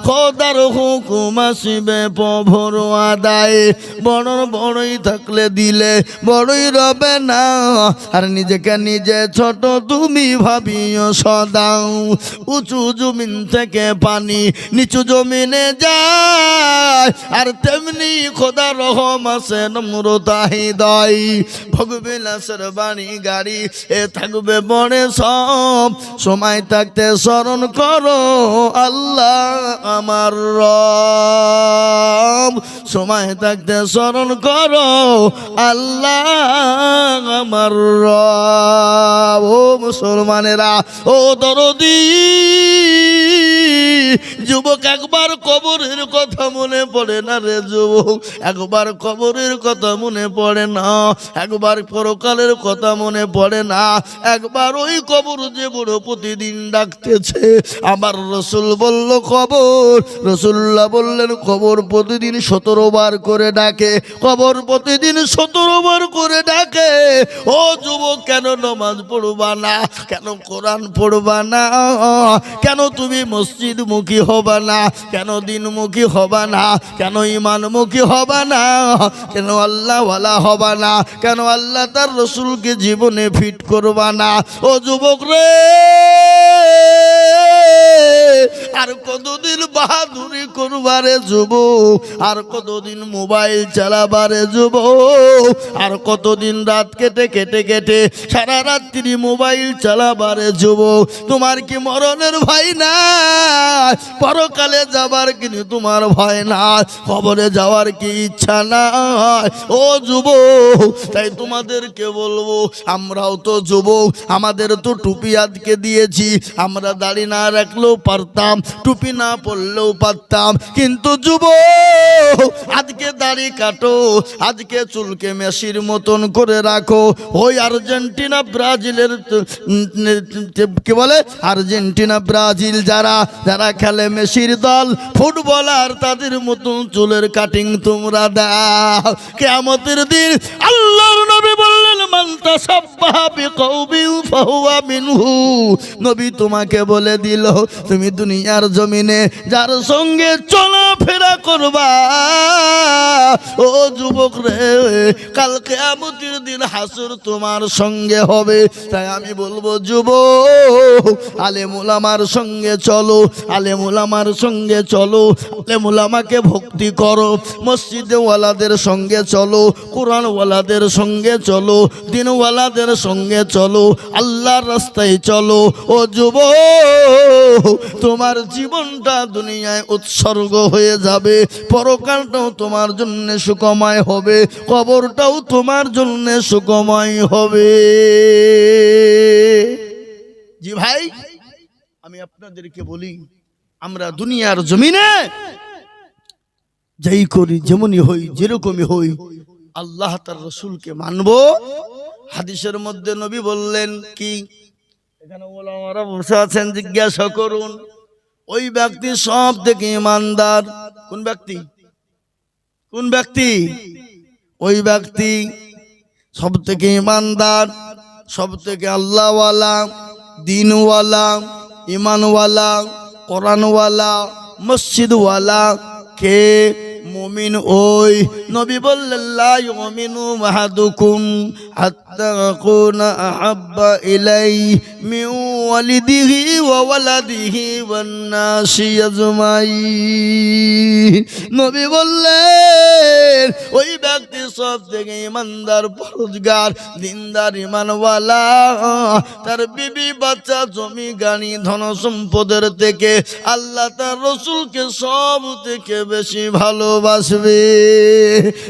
খোদার হুকুম আসিবে প্রভুর আদায়। বড় বড়ই থাকলে দিলে বড়ই রবে না, আর নিজেকে নিজে ছোট তুমি ভাবিও সদাও। উঁচু জমিন থেকে পানি নিচু জমিনে যায়, আর তেমনি খোদা রহম আছে নম্রতা হৃদয়। ভোগবিলাসের বাড়ি গাড়ি এ থাকবে বড়ে সব, সময় থাকতে স্মরণ করো আল্লাহ আমার রব। সময় থাকতে স্মরণ করো আল্লাহ আমার রব। ও মুসলমানেরা, ও দরদি যুবক, একবার কবরের কথা মনে পড়ে না রে যুবক, একবার কবরের কথা মনে পড়ে না, একবার পরকালের কথা মনে পড়ে না, একবার ওই কবর যে বড় প্রতিদিন ডাকতেছে। আমার রসুল বলল কবর, রসুল্লাহ বললেন কবর প্রতিদিন 17 বার করে ডাকে, কবর প্রতিদিন 17 বার করে ডাকে। ও যুবক, কেন নামাজ পড়বা না? কেন কোরআন পড়বা না? কেন তুমি মসজিদ মুখী হবা না? কেন দিনমুখী হবা না? কেন ইমানমুখী হবা না? কেন আল্লাহ ওয়ালা হবা না? কেন আল্লাহ তার রসুলকে জীবনে ফিট করবা না? ও যুবক রে, আর কতদিন বাহাদুরি করবারে যুবক? আর কতদিন মোবাইল চালাবারে যুবক? আর কতদিন রাত কেটে কেটে কেটে সারা রাত্রি মোবাইল চালাবারে যুবক? তোমার কি মরণের ভয় না? পরকালে যাবার কিন্তু তোমার ভয় না? কবরে যাওয়ার কি ইচ্ছা না? ও যুবক, তাই তোমাদেরকে বলবো, আমরাও তো যুবক, আমাদের তো টুপি আজকে দিয়েছি, আমরা দাড়ি না রাখলেও পারতাম, টুপি না পরলেও পারতাম, কিন্তু যুবক আজকে দাড়ি কাটো, আজকে চুলকে মেশির মতন করে রাখো। ওই আর্জেন্টিনা ব্রাজিলের কি বলে, আর্জেন্টিনা ব্রাজিল যারা যারা খেলে মেসির দল ফুটবলার, তাদের মতন চুলের কাটিং তোমরা দাও। কিয়ামতের দিন আল্লাহর নবী বললেন, মান তাসাব্বাহা বিকওমিন ফাহুয়া মিনহু। নবী তোমাকে বলে দিল, তুমি দুনিয়ার জমিনে যার সঙ্গে চলাফেরা করবা, ও যুবক রে, কাল কিয়ামতের দিন হাসর তোমার সঙ্গে হবে। তাই আমি বলবো যুবক, আলেম উলামার সঙ্গে চলো, আলেম উলামার সঙ্গে চলো, আলেম উলামাকে ভক্তি করো, মসজিদে ওয়ালাদের সঙ্গে চলো, কোরআন ওয়ালাদের সঙ্গে চলো, দিন ওয়ালাদের সঙ্গে চলো, আল্লাহর রাস্তায় চলো। ও যুবক, তোমার জীবনটা দুনিয়ায় উৎসর্গ হয়ে যাবে, পরকালটাও তোমার জন্য সুখময় হবে, কবরটাও তোমার জন্য সুখময় হবে। জি ভাই, আমি আপনাদেরকে বলি, আমরা দুনিয়ার জমিনে যাই করি, যেমনই হই, যেরকমই হই, আল্লাহ তার রসুলকে মানবো। হাদিসের মধ্যে নবী বললেন কি, এখানে ওলামারা বসে আছেন, জিজ্ঞাসা করুন, ওই ব্যক্তি সব থেকে ইমানদার কোন ব্যক্তি? কোন ব্যক্তি? ওই ব্যক্তি সব থেকে ইমানদার, সব থেকে আল্লাহওয়ালা, দিনওয়ালা, ইমানওয়ালা, কোরআনওয়ালা, মসজিদওয়ালা কে? মুমিন ওই। নবী বললেন লা ইউমিনু আহাদুকুম হাত্তা আকুনা আহাব্বা ইলাইহি মিন ওয়ালিদিহি ওয়া ওয়ালাদিহি ওয়ান নাসি আজমাইন। নবী বললেন ওই ব্যক্তি সব থেকে ইমানদার, পরহেজগার, দিনদার, ইমানওয়ালা তার বিবি, বাচ্চা, জমি, গাড়ি, ধন সম্পদের থেকে আল্লাহ তার রসুলকে সব থেকে বেশি ভালোবাসবে।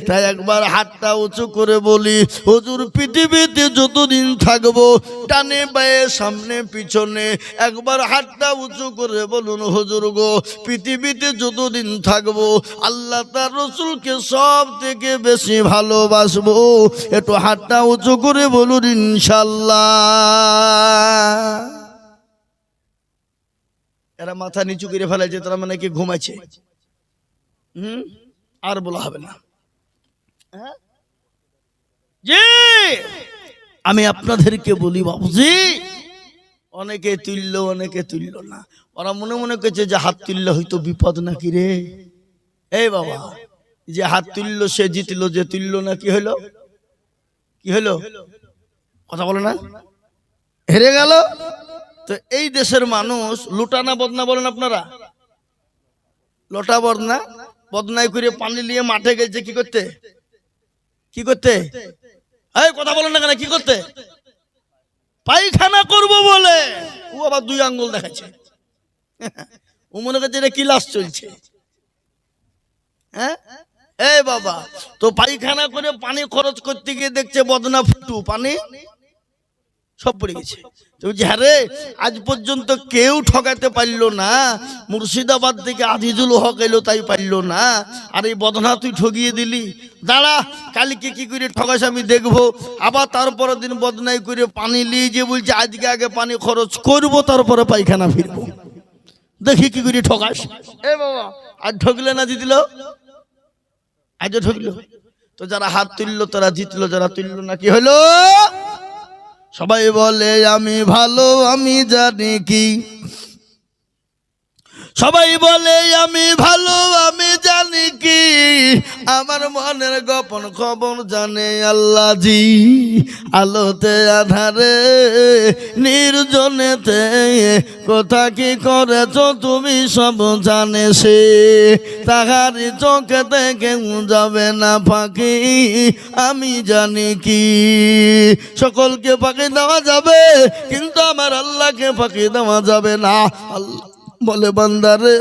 তাই একবার হাতটা উঁচু করে বলি, হুজুর পৃথিবীতে যতদিন থাকবো, ডানে বায়ে সামনে পিছনে, একবার হাতটা উঁচু করে বলুন, হুজুর গো পৃথিবীতে যতদিন থাকবো আল্লাহ তার রসুলকে সব থেকে বেশি ভালোবাসবো। একটু হাতটা উঁচু করে বলুন ইনশাল্লাহ। এরা মাথা নিচু করে ফেলেছে, তারা মানে কি ঘুমাচ্ছে? আর বলা হবে না। জি, আমি আপনাদেরকে বলি বাবুজি, অনেকে তুলল, অনেকে তুলল না। ওরা মনে মনে করছে যে হাত তুললে হয়তো বিপদ নাকি রে। এই বাবা, যে হাত তুললো সে জিতলো, যে তুললো না কি হলো? কি হলো? কথা বলে না, হেরে গেল। তো এই দেশের মানুষ লুটানা বদনা বলেন আপনারা, লোটা বদনা, বদনাই করে পানি নিয়ে মাঠে গেছে কি করতে? কি করতে? এই কথা বলেন না কেন? কি করতে? পায়খানা করব বলে। ও আবার দুই আঙ্গুল দেখাচ্ছে। ও মনে করছে এটা ক্লাস চলছে। হ্যাঁ, এই বাবা, তো পায়খানা করে পানি খরচ করতে গিয়ে দেখছে বদনা ফুটু, পানি সব পড়ে গেছে। তো হ্যাঁ রে, আজ পর্যন্ত কেউ ঠকাতে পারলো না। মুর্শিদাবাদ থেকে আজিজুল হক এলো, তাই পারলো না। আর এই বদনা তুই ঠকিয়ে দিলি, দাঁড়া কালকে কি করে ঠকাস আমি দেখবো। আবার তারপরের দিন বদনাই করে পানি নিয়ে যে বলছে আজকে আগে পানি খরচ করবো, তারপরে পায়খানা ফিরবো, দেখি কি করে ঠকাস। এ বাবা, আজ ঠকলে না জিতল? আজও ঠকলো। তো যারা হাত তুললো তারা জিতলো, যারা তুললো না কি হলো? সবাই বলে আমি ভালো, আমি জানি কি। সবাই বলে আমি ভালো, আমি জানি কি। আমার মনের গোপন খবর জানে আল্লাহ জি। আলোতে আধারে নির্জনেতে কোথা কি করেছ তুমি সব জানে সে। তাহারি চোখেতে কেউ যাবে না ফাঁকি, আমি জানি কি। সকলকে ফাঁকি দেওয়া যাবে, কিন্তু আমার আল্লাহকে ফাঁকি দেওয়া যাবে না। আল্লাহ বলে বান্দারে,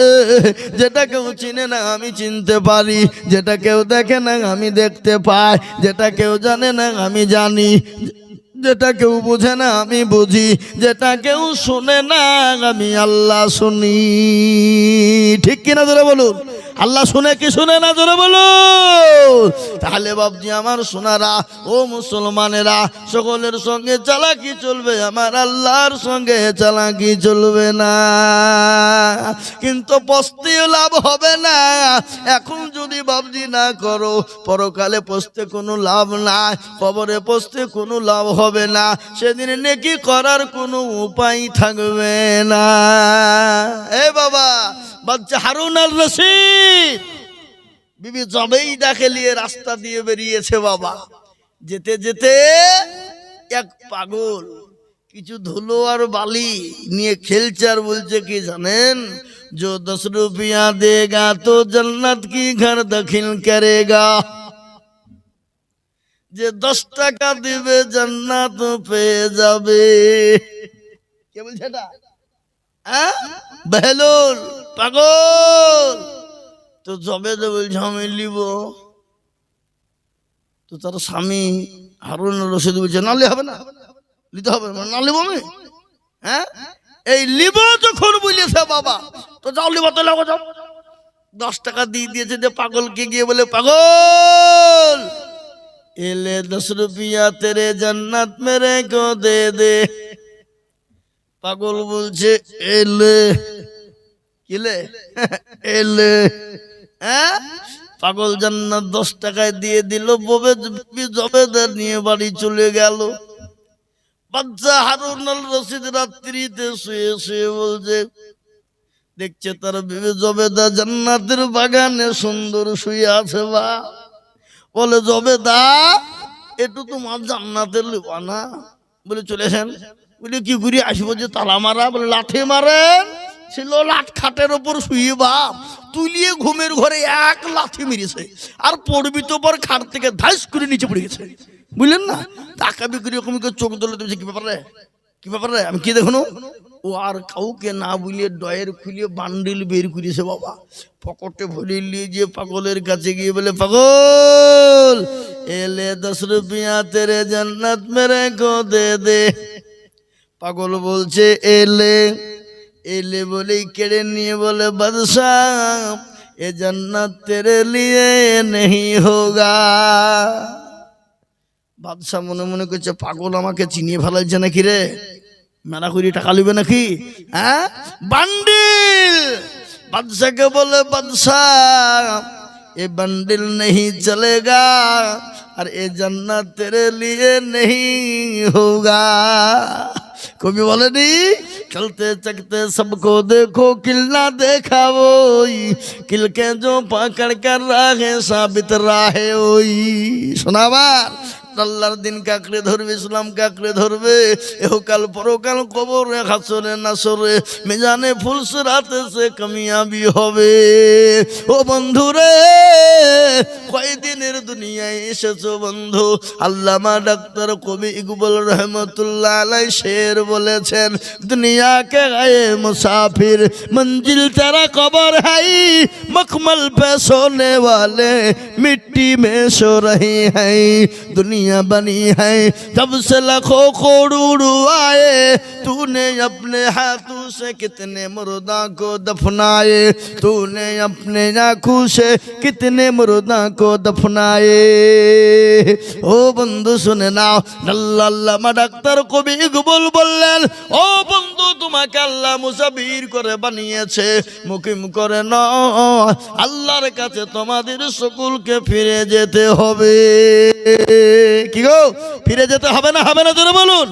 যেটা কেউ চিনে না আমি চিনতে পারি, যেটা কেউ দেখে না আমি দেখতে পাই, যেটা কেউ জানে না আমি জানি, যেটা কেউ বোঝে না আমি বুঝি, যেটা কেউ শুনে না আমি আল্লাহ শুনি। ঠিক কিনা জোরে বলুন? আল্লাহ শুনে কি শুনে না জোরে বলুন? তাহলে বাবজি আমার সোনারা, ও মুসলমানেরা, সকলের সঙ্গে চালাকি চলবে, আমার আল্লাহর সঙ্গে চালাকি চলবে না। কিন্তু পস্তেও লাভ হবে না। এখন যদি বাবজি না করো, পরকালে পস্তে কোনো লাভ নাই, কবরে পস্তে কোনো লাভ হবে না। সেদিন নেকি করার কোনো উপায় থাকবে না। এ বাবা, বাচ্চা হারুন আর রশিদ বিবি জবেইদাকে নিয়ে রাস্তা দিয়ে বেরিয়েছে বাবা। যেতে যেতে এক পাগল কিছু ধুলো আর বালি নিয়ে খেলছে, আর বলছে কি জানেন, जो 10 रुपया देगा तो जन्नत की घर दखिल करेगा, যে 10 টাকা দিবে জান্নাত পেয়ে যাবে। কে বলছে এটা? বেহুল পাগল। তো জবে বলছে আমি লিব। তো তার স্বামী হারুন রশিদ বলছে না, হবে না, নিতে হবে না, লিব আমি। হ্যাঁ, এই লিব যখন বলেছে বাবা, তো যাও লিব, তো লাগো যাও। 10 টাকা দিয়ে দিয়েছে। যে পাগলকে গিয়ে বলে, পাগল এলে 10 रुपया तेरे जन्नत मेरे को दे दे। পাগল বলছে এলে কিলে এলে। হ্যাঁ, পাগল জান্নাত 10 টাকায় দিয়ে দিল। জবেদার নিয়ে বাড়ি চলে গেল। বাদশা হারুন আল রশিদ রাত্রিতে শুয়ে শুয়ে বলছে, দেখছে তার বিবি জবেদা জান্নাতের বাগানে সুন্দর শুয়ে আছে। বা বলে, জবেদা একটু তোমার জান্নাতের লিবানা। বলে, চলেছেন। বলে, কি করি আসবো? যে তালা মারা। বলে, লাঠি মারেন। ছিল লাঠ খাটের ওপর শুয়ে বাপ তুলিয়ে ঘুমের ঘরে এক লাঠি মেরেছে, আর পড়বি তো পর খাট থেকে ধাইস করে নিচে পড়ে গেছে। বুঝলেন না? টাকা বিক্রি এরকম চোখ দলে দিয়েছে। কি ব্যাপার রে, কি ব্যাপার রে? আমি কি দেখুন, ও আর কাউকে না বুলিয়ে ডয়ের খুলিয়ে বান্ডিল বের করেছে বাবা, পকেটে ভরে নিয়ে যে পাগলের কাছে গিয়ে বলে, পাগল এলে 10 রুপিয়া তেরে জান্নাত মেরে কো দে দে। পাগল বলছে, এলে এলে বলেই কেড়ে নিয়ে বলে, বাদশাহ এ জান্নাত তেরে লিয়ে নেহি হোগা। বাদশাহ মনে মনে করছে, পাগল আমাকে চিনিয়ে ফেলাইছে নাকি রে, মেলা করি টাকা লিবে নাকি? হ্যাঁ, বান্ডিল। বাদশাকে বলে, বাদশাহ এ বান্ডিল नहीं चलेगा और ये जन्नत तेरे लिए नहीं होगा। कभी बोलेनी, चलते चलते सबको देखो, किल ना देखा वही, किल के जो पकड़ कर राहे साबित राहे वही। শোনাবার আল্লাহর দিন কাকড়ে ধরবে, ইসলাম কাকড়ে ধরবে, এহকাল পরকাল কবরে হাসরে নাসরে মিজানে ফুলসরাতে সে কামিয়াবি হবে। ও বন্ধু রে, কয়দিনের দুনিয়ায় এসেছো বন্ধু? আল্লামা ডাক্তার কবি ইকবাল রহমতুল্লাহ আলাইহি শের বলেছেন, দুনিয়া কে গায়ে মুসাফির मंजिल तेरा कबर है, मखमल पे सोने वाले मिट्टी में सो रही है। दुनिया बनी है जब से लाखों करोड़ आए, तूने अपने हाथों से कितने मुर्दा को दफनाए, तूने अपने आँखों से कितने मुर्दा को दफनाए। ओ बंधु सुने ना, আল্লামা ডাক্তার কবি ইকবাল বললেন, ও বন্ধু তোমাকে আল্লাহ মুসাফির করে বানিয়েছে, মুকিম করে না। আল্লাহর কাছে তোমাদের সকলকে ফিরে যেতে হবে। কি গো, ফিরে যেতে হবে না? হবে না? জোরে বলুন।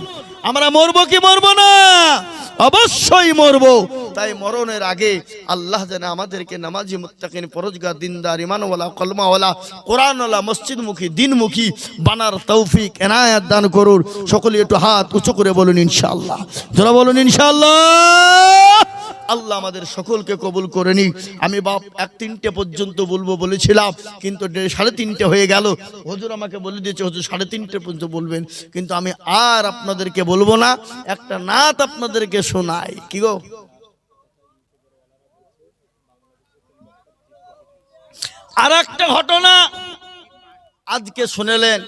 আমরা মরবো কি মরবো না? অবশ্যই মরবো। তাই মরণের আগে আল্লাহ যেন আমাদেরকে নামাজি, মুত্তাকিন, পরহেজগার, দিনদার, ঈমানওয়ালা, কলমাওয়ালা, কোরআনওয়ালা, মসজিদমুখী, দিনমুখী বানার তৌফিক এনায়েত দান করুন। সকলে একটু হাত উঁচু করে বলুন ইনশাআল্লাহ। যারা বলুন ইনশাআল্লাহ। আল্লাহ আমাদের সকলকে কবুল করে নিক। আমি বাপ 1-3টে পর্যন্ত বলবো বলেছিলাম, কিন্তু 3:30 হয়ে গেল। হুজুর আমাকে বলে দিয়েছে, হুজুর 3:30 পর্যন্ত বলবেন, কিন্তু আমি আর আপনাদেরকে বলবো না, একটা নাত আপনাদেরকে শোনাই। কি গো, আর একটা ঘটনা আজকে শুনেলেন।